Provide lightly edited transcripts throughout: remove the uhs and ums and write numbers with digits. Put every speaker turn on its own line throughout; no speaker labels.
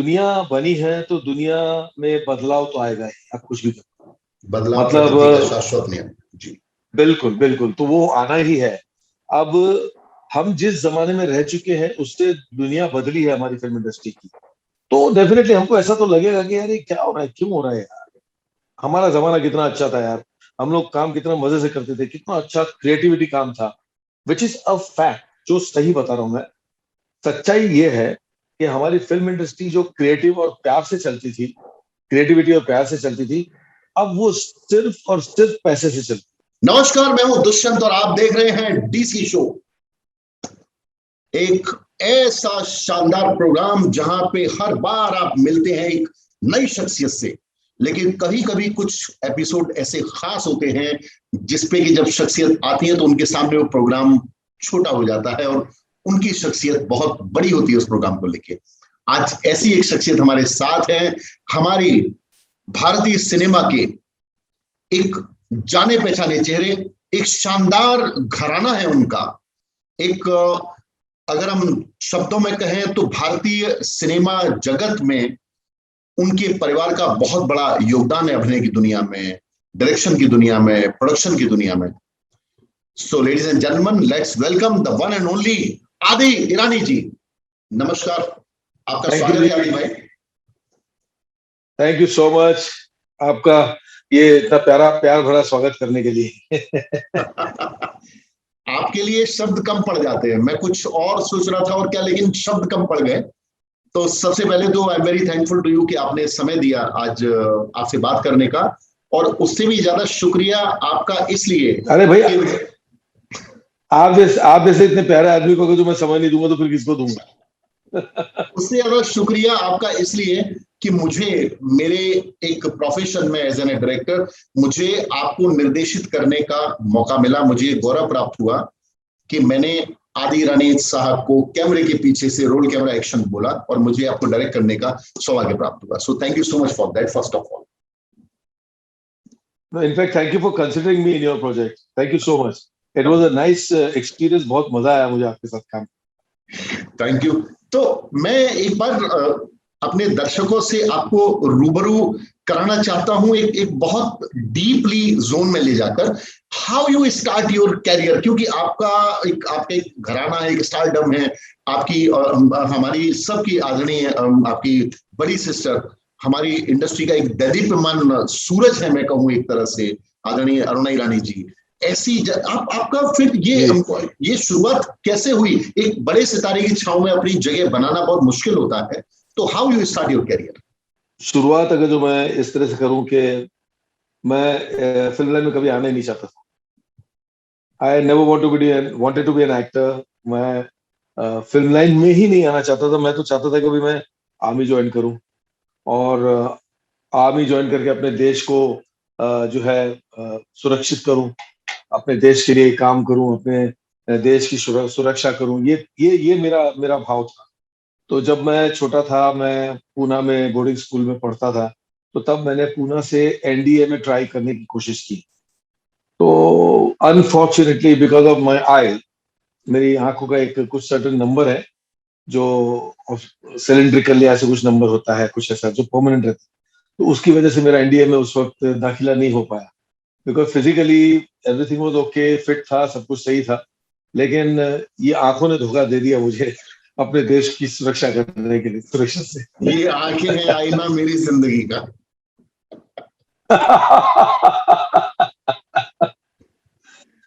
दुनिया बनी है तो दुनिया में बदलाव तो आएगा ही, आप कुछ भी करो।
बदलाव
मतलब
प्रकृति का शाश्वत नियम। जी
बिल्कुल बिल्कुल, तो वो आना ही है। अब हम जिस जमाने में रह चुके हैं उससे दुनिया बदली है हमारी फिल्म इंडस्ट्री की। तो डेफिनेटली हमको ऐसा तो लगेगा कि यार ये क्या हो रहा है, क्यों हो रहा है यार। हमारा जमाना कितना अच्छा था यार, हम लोग काम कितना मजे से करते थे, कितना अच्छा क्रिएटिविटी काम था। विच इज अ फैक्ट, जो सही बता रहा हूं मैं। सच्चाई ये है कि हमारी फिल्म इंडस्ट्री जो क्रिएटिव और प्यार से चलती थी, क्रिएटिविटी और प्यार से चलती थी, अब वो सिर्फ और सिर्फ पैसे से चलती।
नमस्कार, मैं हूं दुष्यंत और आप देख रहे हैं डीसी शो, एक ऐसा शानदार प्रोग्राम जहां पे हर बार आप मिलते हैं एक नई शख्सियत से। लेकिन कभी कभी कुछ एपिसोड ऐसे खास होते हैं जिसपे कि जब शख्सियत आती है तो उनके सामने वो प्रोग्राम छोटा हो जाता है और उनकी शख्सियत बहुत बड़ी होती है उस प्रोग्राम को लेके। आज ऐसी एक शख्सियत हमारे साथ है, हमारी भारतीय सिनेमा के एक जाने पहचाने चेहरे, एक शानदार घराना है उनका। एक अगर हम शब्दों में कहें तो भारतीय सिनेमा जगत में उनके परिवार का बहुत बड़ा योगदान है, अभिनय की दुनिया में, डायरेक्शन की दुनिया में, प्रोडक्शन की दुनिया में। So ladies and gentleman, let's welcome the one and only आदि ईरानी जी। नमस्कार, आपका स्वागत है आदि भाई।
थैंक यू सो मच आपका ये इतना प्यारा प्यार भरा स्वागत करने के लिए।
आपके लिए शब्द कम पड़ जाते हैं, मैं कुछ और सोच रहा था और क्या, लेकिन शब्द कम पड़ गए। तो सबसे पहले तो I am very thankful to you कि आपने समय दिया आज आपसे बात करने का, और उससे भी ज्यादा शुक्रिया आपका इसलिए।
अरे भैया, आप जैसे इतने प्यारे आदमी को अगर जो मैं समय नहीं दूंगा तो फिर किसको दूंगा।
उससे ज्यादा शुक्रिया आपका इसलिए कि मुझे मेरे एक प्रोफेशन में एज एन डायरेक्टर मुझे आपको निर्देशित करने का मौका मिला। मुझे गौरव प्राप्त हुआ कि मैंने आदि ईरानी साहब को कैमरे के पीछे से रोल कैमरा एक्शन बोला और मुझे आपको डायरेक्ट करने का सौभाग्य प्राप्त हुआ। So thank you so much for that, first of all.
No, in fact, thank you for considering me in your project. Thank you so much. It was a nice experience. बहुत मजा आया मुझे आपके साथ काम।
Thank you. तो मैं एक बार अपने दर्शकों से आपको रूबरू कराना चाहता हूं एक बहुत डीपली जोन में ले जाकर, how you start your career. क्योंकि आपका एक घराना है, एक स्टारडम है आपकी, हमारी सबकी आदरणीय आपकी बड़ी सिस्टर, हमारी इंडस्ट्री का एक दैदीप्यमान सूरज है, मैं कहूँ एक तरह से, आदरणीय अरुणा ईरानी जी। ऐसी आपका फिर ये शुरुआत कैसे हुई। एक बड़े सितारे की छांव में अपनी जगह बनाना बहुत मुश्किल होता है, तो how you start your career.
शुरुआत अगर जो मैं इस तरह से करूं कि मैं फिल्म लाइन में कभी आना ही नहीं चाहता था। I never wanted to be an actor. मैं फिल्म लाइन में ही नहीं आना चाहता था। मैं तो चाहता था कि कभी मैं आर्मी ज्वाइन करूं और आर्मी ज्वाइन करके अपने देश को जो है सुरक्षित करूं, अपने देश के लिए काम करूं, अपने देश की सुरक्षा करूं। ये मेरा मेरा भाव था। तो जब मैं छोटा था, मैं पूना में बोर्डिंग स्कूल में पढ़ता था, तो तब मैंने पूना से एनडीए में ट्राई करने की कोशिश की। तो अनफॉर्चुनेटली बिकॉज ऑफ माई आई, मेरी आंखों का एक कुछ सर्टेन नंबर है जो सिलिंड्रिकल या ऐसे कुछ नंबर होता है, कुछ ऐसा जो परमानेंट रहता है। तो उसकी वजह से मेरा एनडीए में उस वक्त दाखिला नहीं हो पाया। Because physically everything was okay, fit था, सब कुछ सही था, लेकिन ये आंखों ने धोखा दे दिया मुझे अपने देश की सुरक्षा करने के लिए, सुरक्षा से।
ये आंखें हैं आईना मेरी जिंदगी का।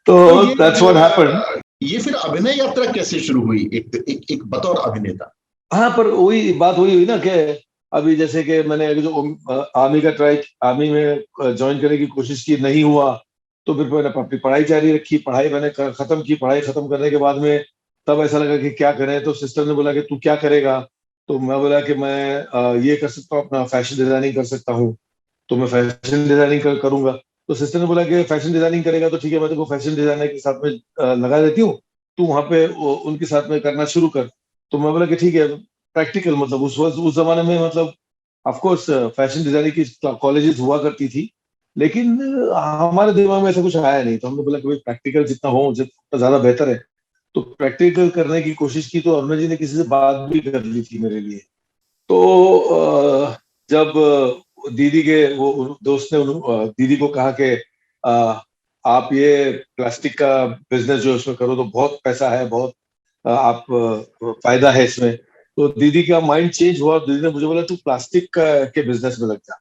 तो दैट्स व्हाट हैपेंड।
ये फिर अभिनय यात्रा कैसे शुरू हुई एक बतौर अभिनेता।
हाँ, पर वही बात वही हुई ना कि अभी जैसे कि मैंने जो आर्मी में ज्वाइन करने की कोशिश की, नहीं हुआ, तो फिर मैंने अपनी पढ़ाई जारी रखी। पढ़ाई मैंने खत्म की। पढ़ाई खत्म करने के बाद में तब ऐसा लगा कि क्या करें। तो सिस्टर ने बोला कि तू क्या करेगा। तो मैं बोला कि मैं ये कर सकता हूँ, अपना फैशन डिजाइनिंग कर सकता हूँ। तो मैं फैशन डिजाइनिंग करूंगा। तो सिस्टर ने बोला कि फैशन डिजाइनिंग करेगा तो ठीक है, मैं तेको फैशन डिजाइनर के साथ में लगा देती हूँ, तू वहां पे उनके साथ में करना शुरू कर। तो मैं बोला कि ठीक है। प्रैक्टिकल मतलब उस जमाने में मतलब ऑफ कोर्स फैशन डिजाइनिंग की कॉलेजेस हुआ करती थी, लेकिन हमारे दिमाग में ऐसा कुछ आया नहीं। तो हमने बोला कि भाई प्रैक्टिकल जितना हो जितना ज्यादा बेहतर है। तो प्रैक्टिकल करने की कोशिश की। तो अरुणा जी ने किसी से बात भी कर ली थी मेरे लिए। तो जब दीदी के वो दोस्त ने दीदी को कहा कि आप ये प्लास्टिक का बिजनेस जो उसमें करो तो बहुत पैसा है, बहुत आप फायदा है इसमें। तो दीदी का माइंड चेंज हुआ, दीदी ने मुझे बोला तू प्लास्टिक के बिजनेस में लग जा।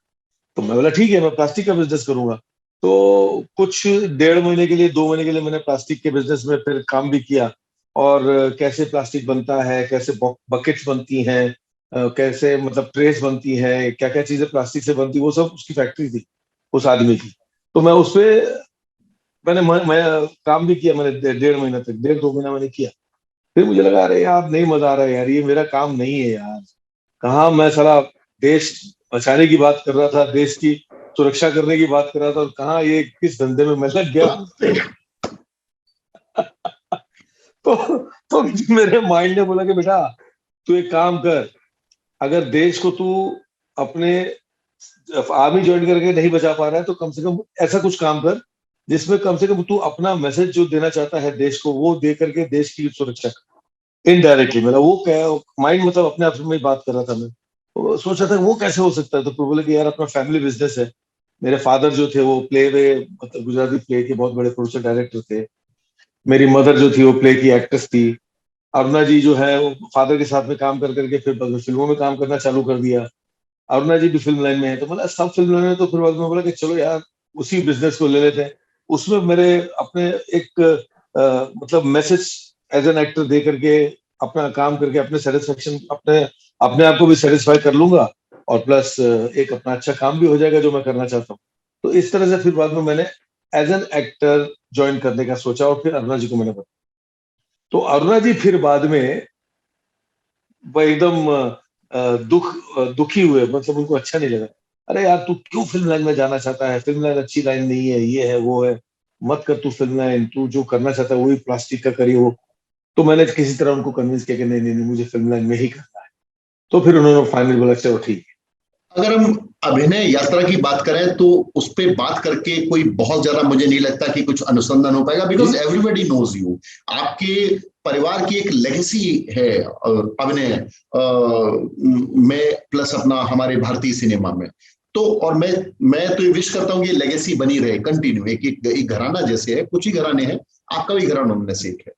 तो मैं बोला ठीक है, मैं प्लास्टिक का बिजनेस करूंगा। तो कुछ 1.5 महीने के लिए, 2 महीने के लिए मैंने प्लास्टिक के बिजनेस में फिर काम भी किया। और कैसे प्लास्टिक बनता है, कैसे बकेट्स बनती हैं, कैसे मतलब ट्रेस बनती है, क्या क्या चीजें प्लास्टिक से बनती, वो सब उसकी फैक्ट्री थी उस आदमी की। तो मैं उस पे मैं काम भी किया, मैंने 1.5 महीना तक, 1.5-2 महीना मैंने किया। फिर मुझे लगा अरे यार नहीं मजा आ रहा है यार, ये मेरा काम नहीं है यार। कहाँ मैं साला देश बचाने की बात कर रहा था, देश की सुरक्षा करने की बात कर रहा था, और कहाँ ये किस धंधे में मैं लग गया। तो तो मेरे माइंड ने बोला कि बेटा तू एक काम कर, अगर देश को तू अपने आर्मी ज्वाइन करके नहीं बचा पा रहा है तो कम से कम ऐसा कुछ काम कर जिसमें कम से कम तू अपना मैसेज जो देना चाहता है देश को, वो दे करके देश की सुरक्षा कर इनडायरेक्टली। मेरा वो क्या माइंड मतलब अपने आप में ही बात कर रहा था मैं। तो सोच रहा था वो कैसे हो सकता है, तो फिर बोले कि यार अपना फैमिली बिजनेस है। मेरे फादर जो थे वो प्ले में मतलब गुजराती प्ले के बहुत बड़े प्रोड्यूसर डायरेक्टर थे। मेरी मदर जो थी वो प्ले की एक्ट्रेस थी। अरुणा जी जो है वो फादर के साथ में काम कर करके फिर फिल्मों में काम करना चालू कर दिया। अरुणा जी भी फिल्म लाइन में है, तो मतलब सब फिल्म लाइन में। तो फिर बाद में बोला कि चलो यार उसी बिजनेस को ले लेते हैं। उसमें मेरे अपने एक मतलब मैसेज एज एन एक्टर दे करके अपना काम करके अपने सेटिस्फेक्शन, अपने अपने आप को भी सेटिस्फाई कर लूंगा, और प्लस एक अपना अच्छा काम भी हो जाएगा जो मैं करना चाहता हूँ। तो इस तरह से फिर बाद में मैंने एज एन एक्टर ज्वाइन करने का सोचा, और फिर अरुणा जी को मैंने बताया। तो अरुणा जी फिर बाद में वो एकदम दुखी हुए, मतलब उनको अच्छा नहीं लगा। अरे यार तू क्यों फिल्म लाइन में जाना चाहता है, फिल्म लाइन अच्छी लाइन नहीं है, ये है वो है, मत कर तू फिल्म लाइन, तू जो करना चाहता है वही प्लास्टिक का करिए वो। तो मैंने किसी तरह उनको कन्विंस किया कि नहीं नहीं नहीं, मुझे फिल्म लाइन में ही करना है। तो फिर उन्होंने फाइनल बोला चलो ठीक
अगर हम अभिनय यात्रा की बात करें तो उस पे बात करके कोई बहुत ज्यादा मुझे नहीं लगता कि कुछ अनुसंधान हो पाएगा,
है।
Because everybody knows you. आपके परिवार की एक लेगेसी है अभिनय में, प्लस अपना हमारे भारतीय सिनेमा में। तो और मैं तो ये विश करता हूँ कि लेगेसी बनी रहे, कंटिन्यू। एक घराना जैसे है, कुछ ही घराने हैं, आपका भी घराना उनमें से एक है।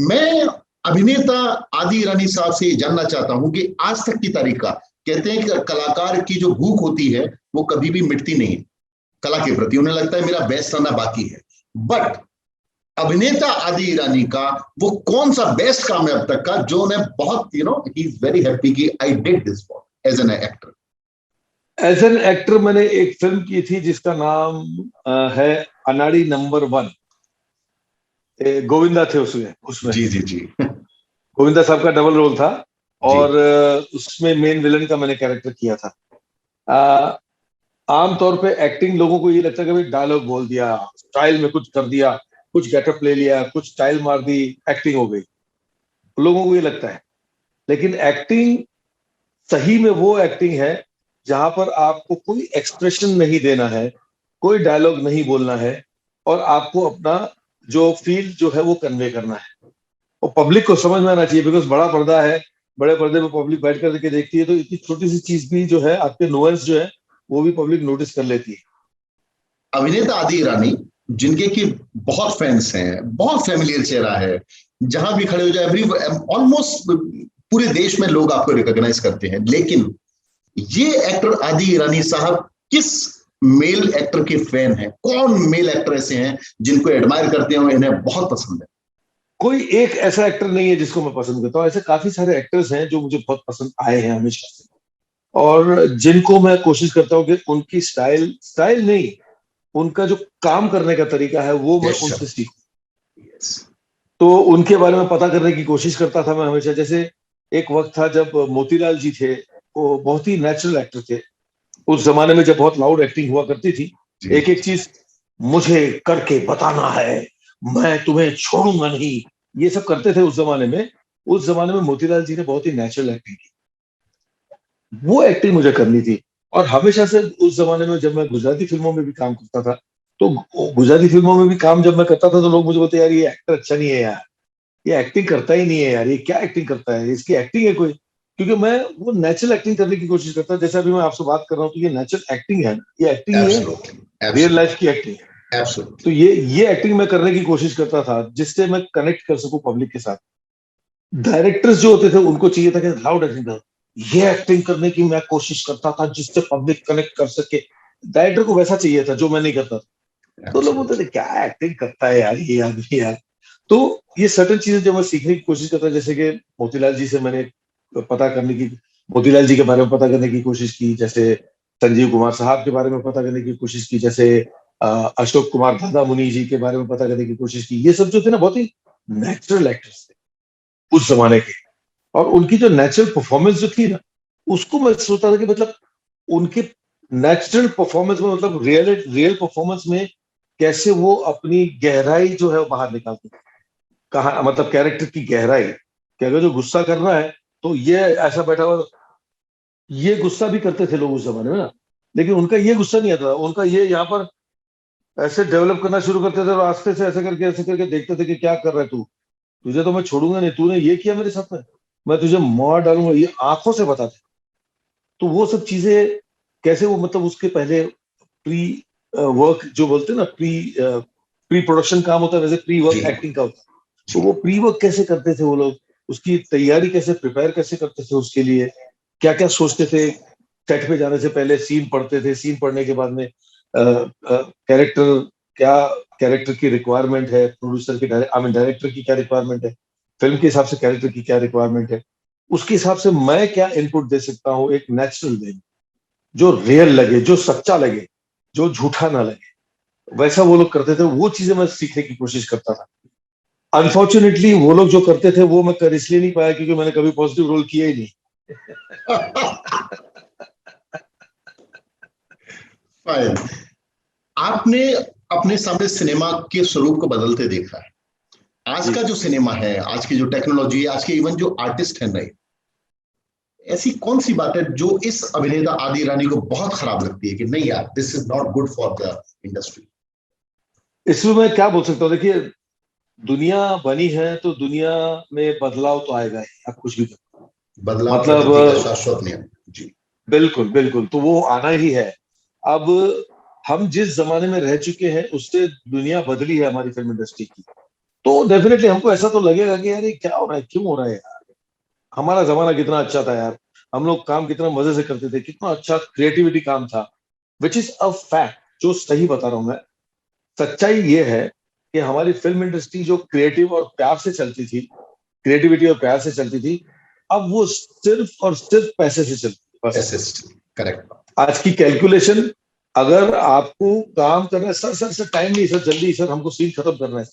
मैं अभिनेता आदि ईरानी साहब से जानना चाहता हूं कि आज तक की तारीख का, कहते हैं कि कलाकार की जो भूख होती है वो कभी भी मिटती नहीं है कला के प्रति। उन्हें लगता है मेरा बेस्ट आना बाकी है। बट अभिनेता आदि ईरानी का वो कौन सा बेस्ट काम है अब तक का जो उन्हें बहुत ही इज वेरी हैप्पी कि I did this for as an actor?
As an actor मैंने एक फिल्म की थी जिसका नाम है अनाड़ी नंबर 1। गोविंदा थे उसमें उसमें
जी जी जी।
गोविंदा साहब का डबल रोल था।
जी।
और उसमें मेन विलन का मैंने कैरेक्टर किया था। अ, आमतौर पे एक्टिंग लोगों को ये लगता है कि भाई डायलॉग बोल दिया, स्टाइल में कुछ कर दिया, कुछ गेटअप ले लिया, कुछ स्टाइल मार दी, एक्टिंग हो गई, लोगों को ये लगता है। लेकिन एक्टिंग सही में वो एक्टिंग है जहां पर आपको कोई एक्सप्रेशन नहीं देना है, कोई डायलॉग नहीं बोलना है, और आपको अपना जो फील जो है वो कन्वे करना है। और पब्लिक को समझ में आना चाहिए, बिकॉज बड़ा पर्दा है, बड़े पर्दे पे पब्लिक बैठ करके देखती है, तो इतनी छोटी सी चीज भी जो है आपके नोएंस जो है वो भी पब्लिक नोटिस कर लेती है।
अभिनेता आदि ईरानी, जिनके की बहुत फैंस हैं, बहुत फेमिलियर चेहरा है, जहां भी खड़े हो जाए एवरी ऑलमोस्ट पूरे देश में लोग आपको रिकॉग्नाइज करते हैं। लेकिन ये एक्टर आदि ईरानी साहब किस मेल एक्टर के फैन हैं? कौन मेल एक्टर ऐसे हैं जिनको एडमायर करते हैं, इन्हें बहुत पसंद है?
कोई एक ऐसा एक्टर नहीं है जिसको मैं पसंद करता हूँ, ऐसे काफी सारे एक्टर्स हैं जो मुझे बहुत पसंद आए हैं हमेशा से, और जिनको मैं कोशिश करता हूँ कि उनकी स्टाइल स्टाइल नहीं, उनका जो काम करने का तरीका है वो मैं
यस
उनसे सीखूं।
यस।
तो उनके बारे में पता करने की कोशिश करता था मैं हमेशा। जैसे एक वक्त था जब मोतीलाल जी थे, वो बहुत ही नेचुरल एक्टर थे। उस जमाने में जब बहुत लाउड एक्टिंग हुआ करती थी,
जी
एक एक चीज मुझे करके बताना है, मैं तुम्हें छोड़ूंगा नहीं, ये सब करते थे उस जमाने में। उस जमाने में मोतीलाल जी ने बहुत ही नेचुरल एक्टिंग की, वो एक्टिंग मुझे करनी थी। और हमेशा से उस जमाने में जब मैं गुजराती फिल्मों में भी काम करता था, तो गुजराती फिल्मों में भी काम जब मैं करता था तो लोग मुझे बोलते यार ये एक्टर अच्छा नहीं है यार, ये एक्टिंग करता ही नहीं है यार, ये क्या एक्टिंग करता है, इसकी एक्टिंग है कोई। क्योंकि मैं वो नेचुरल एक्टिंग करने की कोशिश करता, जैसे अभी मैं आपसे बात कर रहा हूँ तो ये नेचुरल एक्टिंग है ना, ये एक्टिंग ही है,
एब्सोल्युटली,
रियल लाइफ
एब्सोल्युटली,
की एक्टिंग है। तो
एब्सोल्युटली।
ये एक्टिंग मैं करने की कोशिश करता था जिससे मैं कनेक्ट कर सकूं पब्लिक के साथ। डायरेक्टर्स जो होते थे उनको चाहिए था कि लाउड एक्टिंग कर, ये एक्टिंग करने की मैं कोशिश करता था जिससे पब्लिक कनेक्ट कर सके। डायरेक्टर को वैसा चाहिए था जो मैं नहीं करता था। तो लोग बोलते थे क्या एक्टिंग करता है यार ये आदमी यार। तो ये सर्टेन चीजें जो मैं सीखने की कोशिश करता, जैसे कि मोतीलाल जी से मैंने पता करने की, मोतीलाल जी के बारे में पता करने की कोशिश की, जैसे संजीव कुमार साहब के बारे में पता करने की कोशिश की, जैसे अशोक कुमार दादा मुनि जी के बारे में पता करने की कोशिश की। ये सब जो थे ना बहुत ही नेचुरल एक्टर्स थे उस जमाने के, और उनकी जो नेचुरल परफॉर्मेंस जो थी ना, उसको मैं सोचता था कि मतलब उनके नेचुरल परफॉर्मेंस में, मतलब रियल रियल परफॉर्मेंस में कैसे वो अपनी गहराई जो है वो बाहर निकालते हैं। कहा मतलब कैरेक्टर की गहराई, कि अगर जो गुस्सा कर रहा है तो ये ऐसा बैठा हुआ, ये गुस्सा भी करते थे लोग उस जमाने में ना, लेकिन उनका ये गुस्सा नहीं आता, उनका ये यहाँ पर ऐसे डेवलप करना शुरू करते थे और आस्ते से ऐसे करके देखते थे कि क्या कर रहा है तू, तुझे तो मैं छोड़ूंगा नहीं, तूने ये किया मेरे साथ में, मैं तुझे मार डालूंगा, ये आंखों से बताते। तो वो सब चीजें कैसे वो, मतलब उसके पहले प्री वर्क जो बोलते हैं ना, प्री प्रोडक्शन काम होता है, वैसे प्री
जी,
वर्क एक्टिंग का होता है। तो
जी,
वो प्री वर्क कैसे करते थे वो लोग, उसकी तैयारी कैसे, प्रिपेयर कैसे करते थे उसके लिए, क्या क्या सोचते थे। सेट पे जाने से पहले सीन पढ़ते थे, सीन पढ़ने के बाद में कैरेक्टर, क्या कैरेक्टर की रिक्वायरमेंट है, प्रोड्यूसर की आई मीन डायरेक्टर की क्या रिक्वायरमेंट है, फिल्म के हिसाब से कैरेक्टर की क्या रिक्वायरमेंट है, उसके हिसाब से मैं क्या इनपुट दे सकता हूँ एक नेचुरल वे, जो रियल लगे, जो सच्चा लगे, जो झूठा ना लगे, वैसा वो लोग करते थे। वो चीजें मैं सीखने की कोशिश करता था। अनफॉर्चुनेटली वो लोग जो करते थे वो मैं कर इसलिए नहीं पाया क्योंकि मैंने कभी पॉजिटिव रोल किया ही नहीं।
फाइन। आपने अपने सामने सिनेमा के स्वरूप को बदलते देखा है। आज
जी,
का जो सिनेमा है, आज की जो टेक्नोलॉजी है, आज के इवन जो आर्टिस्ट हैं नए, ऐसी कौन सी बात है जो इस अभिनेता आदि ईरानी को बहुत खराब लगती है कि नहीं यार, this is not good for the industry?
इसमें मैं क्या बोल सकता हूँ, देखिए दुनिया बनी है तो दुनिया में बदलाव तो आएगा ही, आप कुछ भी करो।
बदलाव
मतलब
प्रकृति का शाश्वत नियम। जी।
बिल्कुल बिल्कुल, तो वो आना ही है। अब हम जिस जमाने में रह चुके हैं उससे दुनिया बदली है हमारी फिल्म इंडस्ट्री की। तो डेफिनेटली हमको ऐसा तो लगेगा कि यार ये क्या हो रहा है, क्यों हो रहा है यार, हमारा जमाना कितना अच्छा था यार, हम लोग काम कितना मजे से करते थे, कितना अच्छा क्रिएटिविटी काम था। विच इज अ फैक्ट, जो सही बता रहा हूं मैं। सच्चाई ये है कि हमारी फिल्म इंडस्ट्री जो क्रिएटिव और प्यार से चलती थी, क्रिएटिविटी और प्यार से चलती थी, अब वो सिर्फ और सिर्फ पैसे से चलती है बस।
असिस्ट। करेक्ट।
आज की कैलकुलेशन, अगर आपको काम करना है, सर टाइम नहीं सर, जल्दी सर हमको सीन खत्म करना है,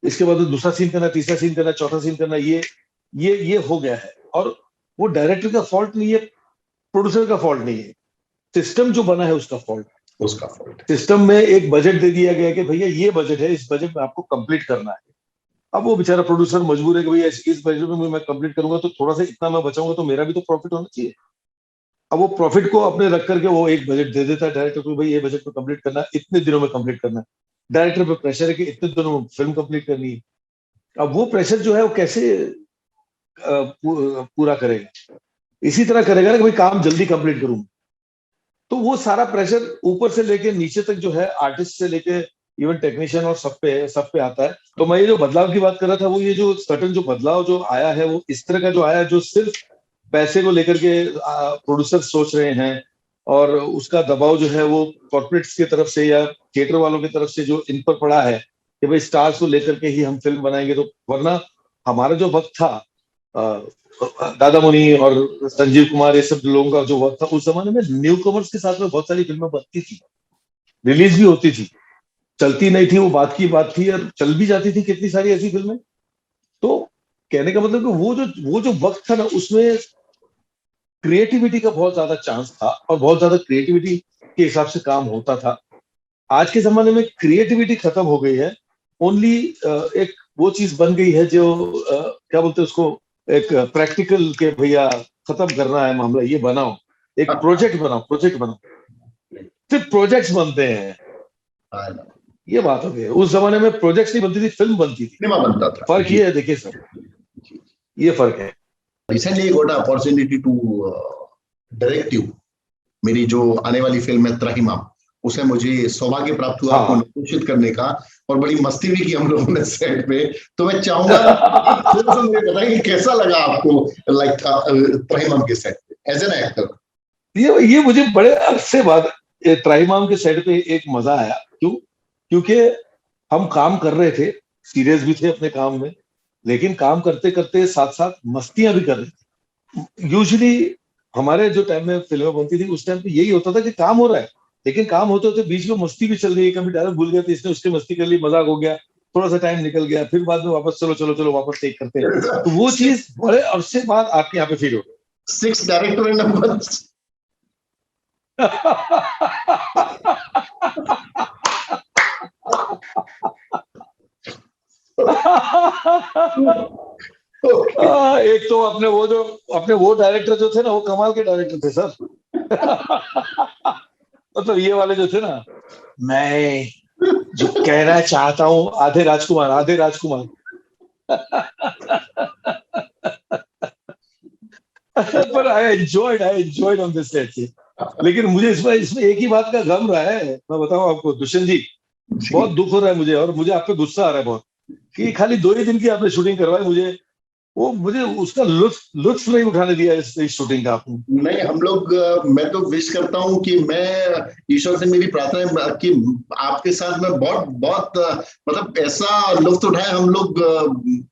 इसके बाद दूसरा सीन करना, तीसरा सीन करना, चौथा सीन करना, ये हो गया है। और वो डायरेक्टर का फॉल्ट नहीं है, प्रोड्यूसर का फॉल्ट नहीं है, सिस्टम जो बना है उसका फॉल्ट।
उसका फॉल्ट।
सिस्टम में एक बजट दे दिया गया कि भैया ये बजट है, इस बजट में आपको कंप्लीट करना है। अब वो बेचारा प्रोड्यूसर मजबूर है कि भैया इस बजट में मैं कंप्लीट करूंगा तो थोड़ा सा इतना मैं बचाऊंगा तो मेरा भी तो प्रॉफिट होना चाहिए। अब वो प्रॉफिट को अपने रख करके वो एक बजट दे देता है डायरेक्टर को, भाई ये बजट में कंप्लीट करना है, इतने दिनों में कंप्लीट करना है। डायरेक्टर पे प्रेशर है कि इतने दिनों में फिल्म कंप्लीट करनी है। अब वो प्रेशर जो है वो कैसे पूरा करेगा, इसी तरह करेगा ना कि भाई काम जल्दी कंप्लीट करूं। तो वो सारा प्रेशर ऊपर से लेके नीचे तक जो है, आर्टिस्ट से लेके इवन टेक्नीशियन और सब पे आता है। तो मैं ये जो बदलाव की बात कर रहा था, वो ये जो सटन जो बदलाव जो आया है वो इस तरह का जो आया है, जो सिर्फ पैसे को लेकर के प्रोड्यूसर सोच रहे हैं, और उसका दबाव जो है वो कॉर्पोरेट्स की तरफ से या थिएटर वालों की तरफ से जो इन पर पड़ा है कि भाई स्टार्स को लेकर के ही हम फिल्म बनाएंगे। तो वरना हमारा जो वक्त था, दादा मुनि और संजीव कुमार, ये सब लोगों का जो वक्त था, उस जमाने में न्यू कमर्स के साथ में बहुत सारी फिल्में बनती थी, रिलीज भी होती थी, चलती नहीं थी वो बात की बात थी, और चल भी जाती थी कितनी सारी ऐसी फिल्में। तो कहने का मतलब कि वो जो वक्त था ना, उसमें क्रिएटिविटी का बहुत ज्यादा चांस था और बहुत ज्यादा क्रिएटिविटी के हिसाब से काम होता था। आज के जमाने में क्रिएटिविटी खत्म हो गई है। ओनली एक वो चीज बन गई है जो क्या बोलते हैं उसको, एक प्रैक्टिकल के भैया खत्म करना है मामला, ये बनाओ, एक प्रोजेक्ट बनाओ, सिर्फ प्रोजेक्ट्स बनते हैं। ये बात हो गई है। उस जमाने में प्रोजेक्ट्स नहीं बनती थी, फिल्म बनती थी।
सिनेमा बनता था।
फर्क
जी,
ये है, देखिए सर,
जी।
ये फर्क है।
Recently got opportunity to direct you. मेरी जो आने वाली फिल्म है त्राहिमाम, उसे मुझे सौभाग्य प्राप्त हुआ आपको निर्देशित करने का, और बड़ी मस्ती भी की हम लोगों ने सेट पे। तो मैं चाहूंगा थोड़ा सा मुझे बताइए कैसा लगा आपको लाइक त्राहिमाम के सेट पे एज एन एक्टर।
ये मुझे बड़े अरसे बाद त्राहिमाम के सेट पे एक मजा आया। क्यों? क्योंकि हम काम कर रहे थे, सीरियस भी थे अपने काम में, लेकिन काम करते करते साथ साथ मस्तियां भी कर रहे थे। यूजुअली हमारे जो टाइम में फिल्में बनती थी उस टाइम पे यही होता था कि काम हो रहा है, लेकिन काम होते होते बीच में मस्ती भी चल रही है। कभी डायलॉग भूल गया तो इसने उसकी मस्ती कर ली, मजाक हो गया, थोड़ा सा टाइम निकल गया, फिर बाद में वापस चलो चलो चलो वापस टेक करते हैं। तो वो चीज बड़े अरसे बाद आपके यहाँ पे फील हो गई।
6 डायरेक्टर नंबर।
एक तो अपने वो डायरेक्टर जो थे ना, वो कमाल के डायरेक्टर थे सर। मतलब ये वाले जो थे ना, मैं जो कहना चाहता हूँ, आधे राजकुमार आधे राजकुमार। पर I enjoyed on this set. लेकिन मुझे इसमें एक ही बात का गम रहा है, मैं बताऊं आपको दुष्यंत जी, बहुत दुख हो रहा है मुझे, और मुझे आप पे गुस्सा आ रहा है बहुत, कि खाली 2 ही दिन की आपने शूटिंग करवाई। मुझे उसका लुत्फ नहीं उठाने दिया इस शूटिंग का आपने।
नहीं, हम लोग मैं तो विश करता हूं कि मैं ईश्वर से मेरी प्रार्थना है कि आपके साथ में बहुत बहुत मतलब ऐसा लुत्फ उठाए हम लोग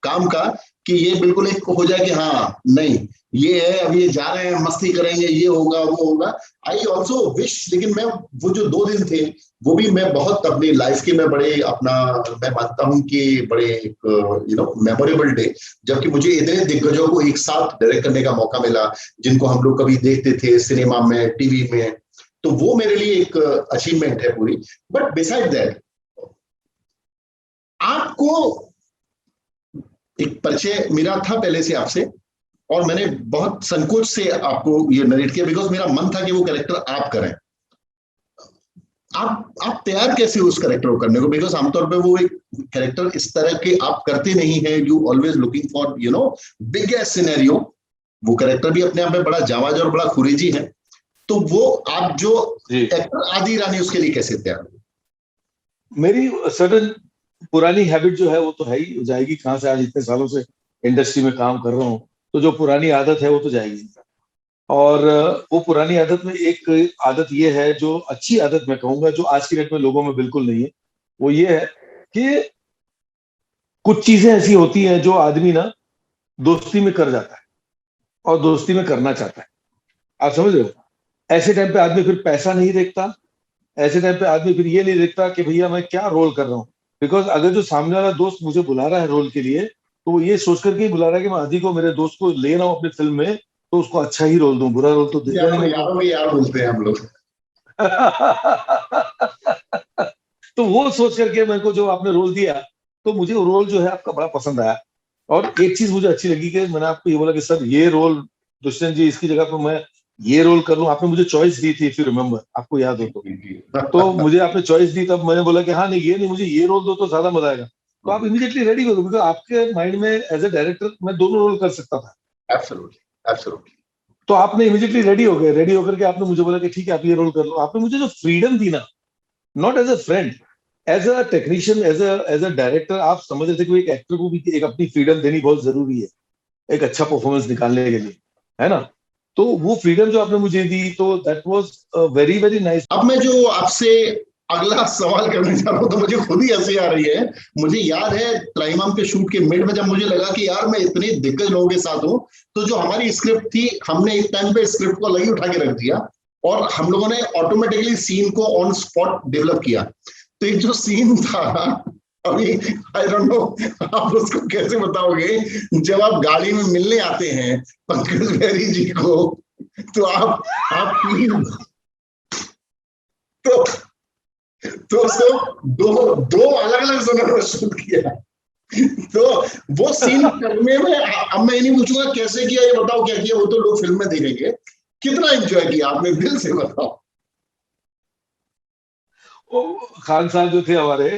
काम का, कि ये बिल्कुल एक हो जाए कि हाँ नहीं ये है, अब ये जा रहे हैं, मस्ती करेंगे, ये होगा वो होगा। आई ऑल्सो विश, लेकिन मैं वो जो 2 दिन थे वो भी मैं बहुत अपनी लाइफ के में बड़े अपना मैं मानता हूं कि बड़े मेमोरेबल डे, जबकि मुझे इतने दिग्गजों को एक साथ डायरेक्ट करने का मौका मिला, जिनको हम लोग कभी देखते थे सिनेमा में, टीवी में। तो वो मेरे लिए एक अचीवमेंट है पूरी। बट बिसाइड दैट, आपको एक परिचय मेरा था पहले से आपसे, और मैंने बहुत संकोच से आपको ये नरेट किया, बिकॉज मेरा मन था कि वो कैरेक्टर आप करें। आप तैयार कैसे उस कैरेक्टर को करने को? बिकॉज आमतौर पे वो एक कैरेक्टर इस तरह के आप करते नहीं है, you always looking for biggest scenario. वो कैरेक्टर भी अपने आप में बड़ा जावाज और बड़ा खुरेजी है। तो वो आप जो एक्टर आदि ईरानी, उसके लिए कैसे तैयार हुए?
मेरी सडन पुरानी हैबिट जो है वो तो है ही, जाएगी कहाँ से? आज इतने सालों से इंडस्ट्री में काम कर रहा हूँ, तो जो पुरानी आदत है वो तो जाएगी। और वो पुरानी आदत में एक आदत ये है, जो अच्छी आदत मैं कहूंगा, जो आज की डेट में लोगों में बिल्कुल नहीं है, वो ये है कि कुछ चीजें ऐसी होती हैं जो आदमी ना दोस्ती में कर जाता है और दोस्ती में करना चाहता है। आप समझ रहे हो? ऐसे टाइम पे आदमी फिर पैसा नहीं देखता, ऐसे टाइम पे आदमी फिर ये नहीं देखता कि भैया मैं क्या रोल कर रहा हूँ। बिकॉज अगर जो सामने वाला दोस्त मुझे बुला रहा है रोल के लिए, तो वो ये सोच करके ही बुला रहा है कि मैं आदि को, मेरे दोस्त को ले रहा हूँ अपनी फिल्म में, तो उसको अच्छा ही रोल दूं, बुरा रोल तो देगा नहीं मेरे को।
यारों में यार बोलते हैं हम लोग।
तो वो सोच करके मेरे को जो आपने रोल दिया, तो मुझे वो रोल जो है आपका बड़ा पसंद आया। और एक चीज मुझे अच्छी लगी कि मैंने आपको ये बोला कि सर ये रोल दुष्यंत जी, इसकी जगह पर मैं ये रोल कर लूं। आपने मुझे चॉइस दी थी, इफ यू रिमेम्बर, आपको याद हो तो मुझे आपने चॉइस दी, तब मैंने बोला कि हाँ नहीं ये नहीं, मुझे ये रोल दो तो ज्यादा मजा आएगा। तो आप इमीडिएटली रेडी हो गए, बिकॉज आपके माइंड में एज ए डायरेक्टर मैं दोनों रोल कर सकता था।
Absolutely, absolutely.
तो आपने इमीडिएटली रेडी हो गए, रेडी होकर के आपने मुझे बोला कि ठीक है आप ये रोल कर लो। आपने मुझे जो फ्रीडम दी ना, not as a friend, as a technician, as a director, आप समझ रहे थे कि एक एक्टर को भी एक अपनी फ्रीडम देनी बहुत जरूरी है एक अच्छा परफॉर्मेंस निकालने के लिए, है ना? तो वो फ्रीडम जो आपने मुझे दी, तो that was very very nice.
अब मैं जो आपसे अगला सवाल करने जा रहा हूं, तो मुझे खुद ही हंसी आ रही है। मुझे याद है त्राहिमाम के शूट के मिड में जब मुझे लगा कि यार मैं इतने दिग्गज लोगों के साथ हूं, तो जो हमारी स्क्रिप्ट थी, हमने एक टाइम पे स्क्रिप्ट को अलग ही उठा के रख दिया, और हम लोगों ने ऑटोमेटिकली सीन को ऑन स्पॉट डेवलप किया। तो एक जो सीन था, अभी आई डोंट नो आप उसको कैसे बताओगे, जब आप गाड़ी में मिलने आते हैं पंकज बेरी जी को, तो आप तो तो उसको दो दो अलग अलग जगह पर शूट किया। तो वो सीन करने में अब मैं नहीं पूछूंगा कैसे किया, ये बताओ क्या किया, वो तो लोग फिल्म में देखेंगे। कितना एंजॉय किया आपने, दिल से बताओ।
वो खान साहब जो थे हमारे,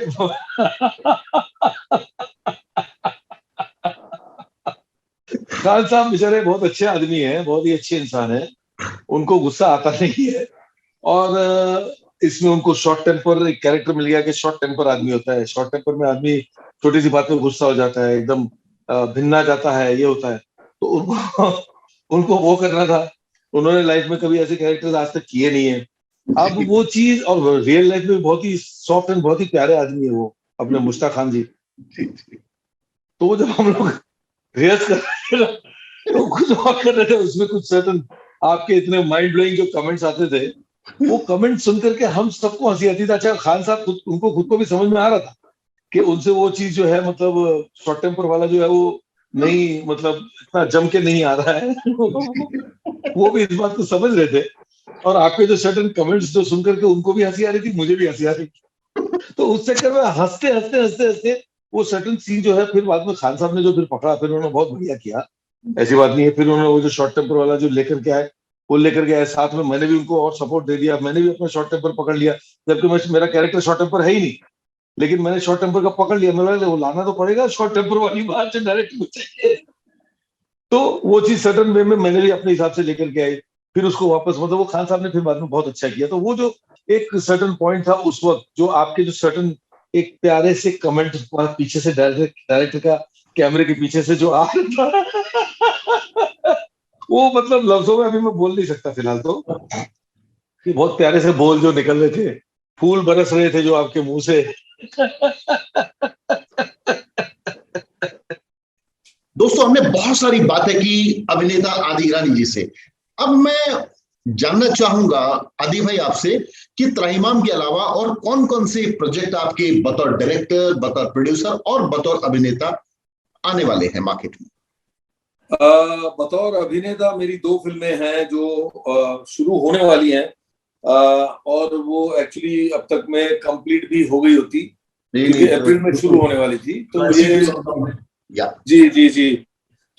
खान साहब बेचारे बहुत अच्छे आदमी हैं, बहुत ही अच्छे इंसान हैं, उनको गुस्सा आता नहीं है। और इसमें उनको शॉर्ट टेम्पर एक कैरेक्टर मिल गया कि शॉर्ट टेम्पर आदमी होता है। शॉर्ट टेम्पर में आदमी छोटी सी बात में गुस्सा हो जाता है, एकदम भिन्ना जाता है, ये होता है। तो उनको उनको वो करना था। उन्होंने लाइफ में कभी ऐसे कैरेक्टर्स आज तक किए नहीं है। अब वो चीज, और रियल लाइफ में बहुत ही सॉफ्ट एंड बहुत ही प्यारे आदमी है वो, अपने मुश्ताक खान जी। तो जब हम लोग रिहर्स कर रहे थे ना, तो कुछ और कर रहे थे, उसमें कुछ सर्टन आपके इतने माइंड ब्लोइंग जो कमेंट्स आते थे, वो कमेंट सुन करके हम सबको हंसी आती थी। अच्छा, खान साहब खुद, उनको खुद को भी समझ में आ रहा था कि उनसे वो चीज जो है, मतलब शॉर्ट टेम्पर वाला जो है, वो नहीं, मतलब इतना जम के नहीं आ रहा है। वो भी इस बात को समझ रहे थे। और आपके जो सर्टन कमेंट्स जो सुन करके उनको भी हंसी आ रही थी, मुझे भी हंसी आ रही थी। तो उस चक्कर में हंसते हंसते हंसते हंसते वो सर्टन सीन जो है, फिर बाद में खान साहब ने जो फिर पकड़ा, फिर उन्होंने बहुत बढ़िया किया, ऐसी बात नहीं है। फिर उन्होंने वो जो शॉर्ट टेम्पर वाला जो लेकर के आए, वो लेकर के आए साथ में। मैंने भी उनको और सपोर्ट दे दिया, मैंने भी अपना शॉर्ट टेम्पर पकड़ लिया, जबकि मेरा कैरेक्टर शॉर्ट टेम्पर है ही नहीं, लेकिन मैंने शॉर्ट टेम्पर का पकड़ लिया। मैंने वो लाना तो पड़ेगा, शॉर्ट टेम्पर वाली बात जो डायरेक्ट चाहिए। तो वो चीज सर्टन वे में मैंने भी अपने हिसाब से लेकर के आई। फिर उसको वापस, मतलब वो खान साहब ने फिर बाद में बहुत अच्छा किया। तो वो जो एक सर्टन पॉइंट था उस वक्त, जो आपके जो सर्टन एक प्यारे से कमेंट पीछे से डायरेक्टर का कैमरे के पीछे से जो आ रहा था, वो मतलब लफ्जों में अभी मैं बोल नहीं सकता फिलहाल। तो कि बहुत प्यारे से बोल जो निकल रहे थे, फूल बरस रहे थे जो आपके मुंह से।
दोस्तों, हमने बहुत सारी बातें की अभिनेता आदि ईरानी जी से। अब मैं जानना चाहूंगा आदि भाई आपसे कि त्राहिमाम के अलावा और कौन कौन से प्रोजेक्ट आपके बतौर डायरेक्टर, बतौर प्रोड्यूसर और बतौर अभिनेता आने वाले हैं मार्केट में?
बतौर अभिनेता मेरी 2 फिल्में हैं जो शुरू होने वाली हैं, और वो एक्चुअली अब तक में कंप्लीट भी हो गई होती, क्योंकि अप्रैल में शुरू होने वाली थी। तो ये जी जी जी,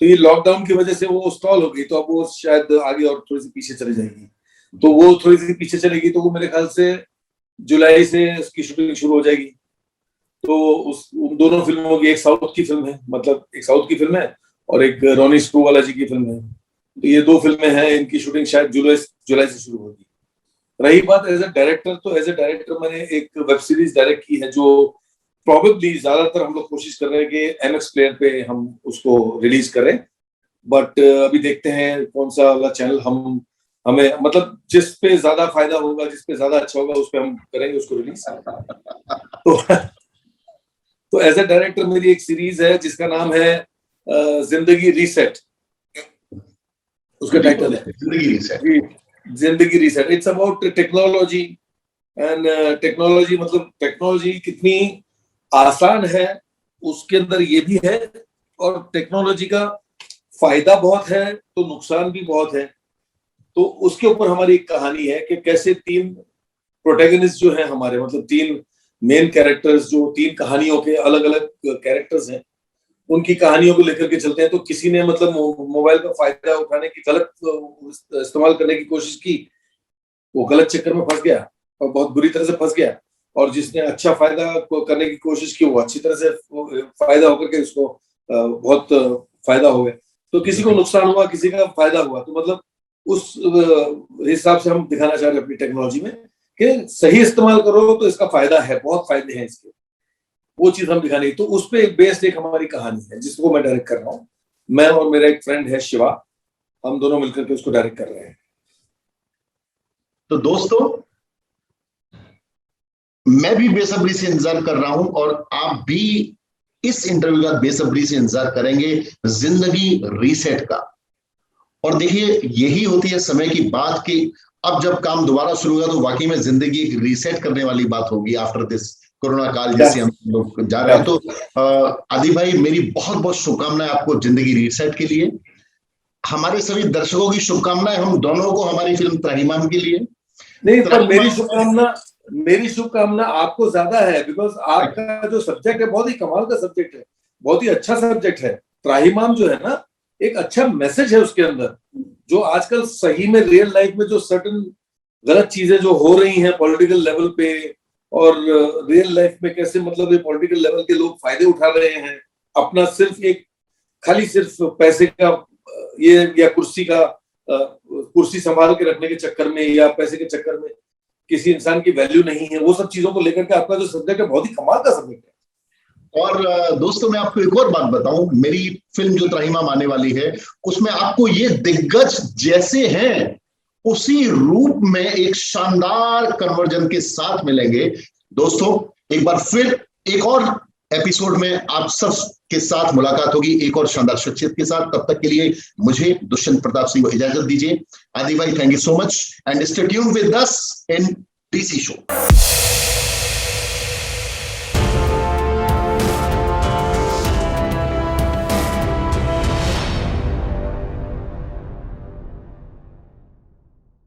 तो ये लॉकडाउन की वजह से वो स्टॉल हो गई, तो अब वो शायद आगे और थोड़ी सी पीछे चली जाएगी। तो वो थोड़ी सी पीछे चलेगी, तो वो मेरे ख्याल से जुलाई से उसकी शूटिंग शुरू हो जाएगी। तो उन दोनों फिल्मों की, एक साउथ की फिल्म है, मतलब एक साउथ की फिल्म है और एक रोनी स्क्रूवाला जी की फिल्म है। तो ये 2 फिल्में हैं, इनकी शूटिंग शायद जुलाई से शुरू होगी। रही बात एज ए डायरेक्टर, तो एज ए डायरेक्टर मैंने एक वेब सीरीज डायरेक्ट की है, जो प्रॉबेबली ज्यादातर हम लोग कोशिश कर रहे हैं कि एमएक्स प्लेयर पे हम उसको रिलीज करें, बट अभी देखते हैं कौन सा वाला चैनल हमें मतलब जिस पे ज्यादा फायदा होगा, जिस पे ज्यादा अच्छा होगा, उस पे हम करेंगे उसको रिलीज। तो एज ए डायरेक्टर मेरी एक सीरीज है जिसका नाम है जिंदगी रीसेट। उसका टाइटल है जिंदगी reset. It's about technology, and technology, मतलब टेक्नोलॉजी कितनी आसान है उसके अंदर ये भी है, और टेक्नोलॉजी का फायदा बहुत है तो नुकसान भी बहुत है। तो उसके ऊपर हमारी एक कहानी है कि कैसे 3 प्रोटैगनिस्ट जो हैं हमारे, मतलब 3 मेन कैरेक्टर्स जो 3 कहानियों के अलग अलग कैरेक्टर्स हैं, उनकी कहानियों को लेकर के चलते हैं। तो किसी ने मतलब मोबाइल का फायदा उठाने की, गलत इस्तेमाल करने की कोशिश की, वो गलत चक्कर में फंस गया और बहुत बुरी तरह से फंस गया। और जिसने अच्छा फायदा करने की कोशिश की, वो अच्छी तरह से फायदा होकर के उसको बहुत फायदा हो गया। तो किसी को नुकसान हुआ, किसी का फायदा हुआ। तो मतलब उस हिसाब से हम दिखाना चाह रहे हैं अपनी टेक्नोलॉजी में कि सही इस्तेमाल करो तो इसका फायदा है, बहुत फायदे हैं इसके, वो चीज हम दिखाने। तो उस पर बेस्ड एक हमारी कहानी है जिसको मैं डायरेक्ट कर रहा हूँ। मैं और मेरा एक फ्रेंड है शिवा, हम दोनों मिलकर के उसको डायरेक्ट कर रहे हैं।
तो दोस्तों, मैं भी बेसब्री से इंतजार कर रहा हूं और आप भी इस इंटरव्यू का बेसब्री से इंतजार करेंगे, जिंदगी रीसेट का। और देखिए, यही होती है समय की बात कि अब जब काम दोबारा शुरू होगा तो वाकई में जिंदगी रीसेट करने वाली बात होगी आफ्टर दिस कोरोना काल, जैसे हम लोग जा रहे हैं। तो आदि भाई, मेरी बहुत बहुत शुभकामनाएं आपको जिंदगी रीसेट के लिए। हमारे सभी दर्शकों की शुभकामनाएं हम दोनों को हमारी फिल्म त्राहिमाम के लिए।
नहीं, पर मेरी शुभकामना आपको ज्यादा है, बिकॉज आपका जो सब्जेक्ट है बहुत ही कमाल का सब्जेक्ट है, बहुत ही अच्छा सब्जेक्ट है। त्राहिमाम जो है ना, एक अच्छा मैसेज है उसके अंदर, जो आजकल सही में रियल लाइफ में जो सर्टन गलत चीजें जो हो रही हैं पॉलिटिकल लेवल पे, और रियल लाइफ में कैसे मतलब ये पॉलिटिकल लेवल के लोग फायदे उठा रहे हैं अपना, सिर्फ एक खाली सिर्फ पैसे का ये या कुर्सी संभाल के रखने के चक्कर में या पैसे के चक्कर में किसी इंसान की वैल्यू नहीं है, वो सब चीजों को लेकर के आपका जो सब्जेक्ट है बहुत ही कमाल का सब्जेक्ट है।
और दोस्तों मैं आपको एक और बात बताऊं, मेरी फिल्म जो त्रहिमाम आने वाली है उसमें आपको ये दिग्गज जैसे हैं उसी रूप में एक शानदार कन्वर्जन के साथ मिलेंगे। दोस्तों एक बार फिर एक और एपिसोड में आप सब के साथ मुलाकात होगी एक और शानदार शख्सियत के साथ। तब तक के लिए मुझे दुष्यंत प्रताप सिंह को इजाजत दीजिए। आदि भाई, thank you so much and stay tuned with us in DC show.